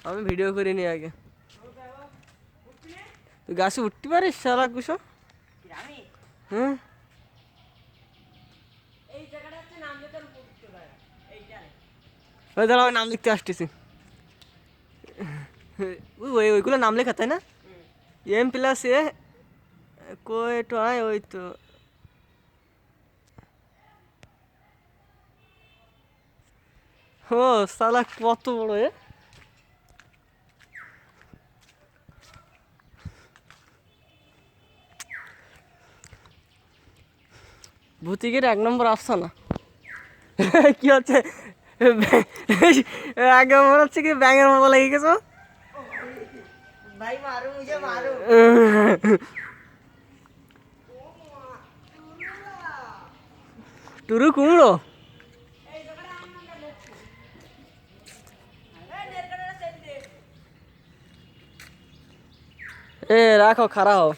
আমি ভিডিও করিনি আগে। তুই গাছে উঠতে পারিস শালা কুসো? হুম, ওই দাঁড়া, নাম লিখতে আসতেছি। ওইগুলো নাম লেখা তাই না? M+A কোয়েটো আয়, ওই তো। ও শালা কত বড় এ! ভূতিকের 1 নম্বর আফসানা। কি হচ্ছে? আগে মনে হচ্ছে কি ব্যাঙের মতো লেগে গেছো। भाई मारो मुझे मारो। টুরু কুমড়ো। এ রাখো, খাড়া হও।